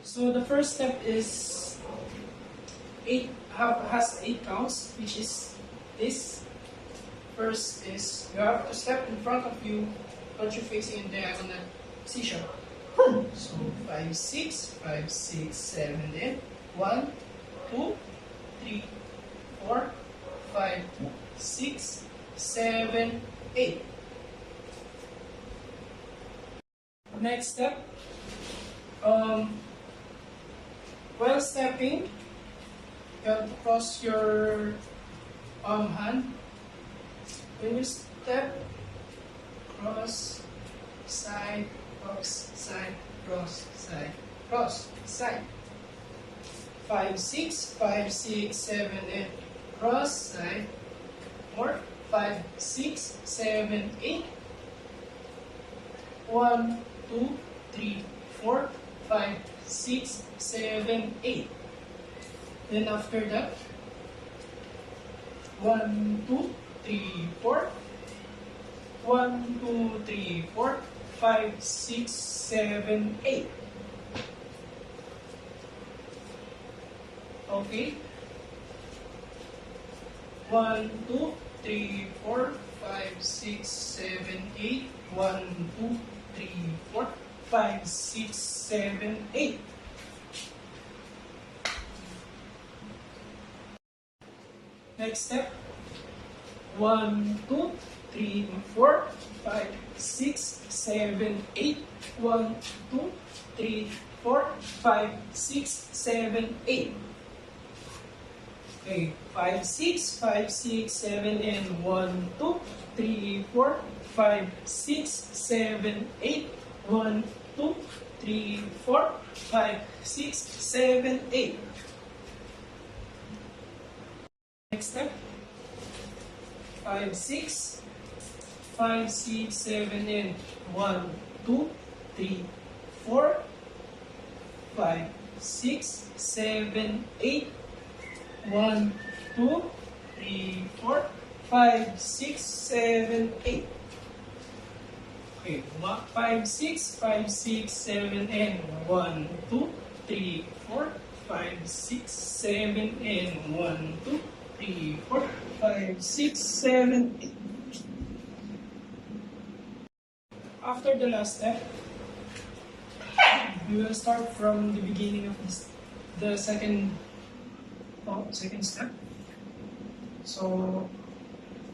So the first step is has 8 counts, which is this. First is you have to step in front of you, but you're facing in diagonal position. So 5, 6, 5, 6, 7, then 1, 2, 3, 4, 5, 6, 7, 8. Next step, while stepping, you have to cross your hand. When you step, cross, side, cross, side, cross, side, cross, side. 5, 6, 5, 6, 7, 8. Cross, side. More. 5, 6, 7, 8. 1, 2, 3, 4, 5, 6, 7, 8. Then after that, 1, 2, 3, 4. 1, 2, 3, 4, 5, 6, 7, 8. Okay. 1, 2, 3, 4, 5, 6, 7, 8. 1, 2, 3, 4, 5, 6, 7, 8. Next step. 1, 2, 3, 4, 5, 6, 7, 8. 1, 2, 3, 4, 5, 6, 7, 8. Okay, 5, 6, 5, 6, 7, and 1, 2, 3, 4, 5, 6, 7, 8. 1, 2, 3, 4, 5, 6, 7, 8. Next step. 5, 6, 5, 6, 7, and 1, 2, 3, 4, 5, 6, 7, 8. 1, 2, 3, 4, 5, 6, 7, 8. Okay, 5, 6, 5, 6, 7, and 1, 2, 3, 4, 5, 6, 7, and 1, 2, 3, 4, 5, 6, 7, 8. After the last step, we will start from the beginning of the second step. So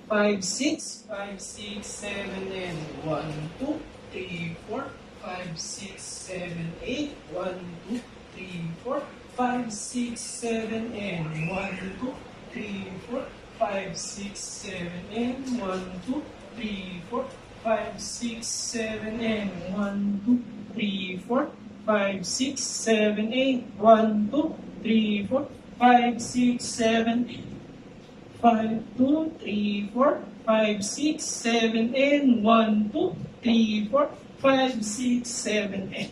5, 6, 5, 6, 7, and 1, 2, 3, 4, 5, 6, 7, 8. 1, 2, 3, 4, 5, 6, 7, and 1, 2, 3, 4, 5, 6, 7, and 1, 2, 3, 4, 5, 6, 7, and 1, 2, 3, 4, 5, 6, 7, 8. 1, 2, 3, 4, 5, 6, 7, 8. 5, 2, 3, 4, 5, 6, 7, and 1, 2, 3, 4, 5, 6, 7, 8.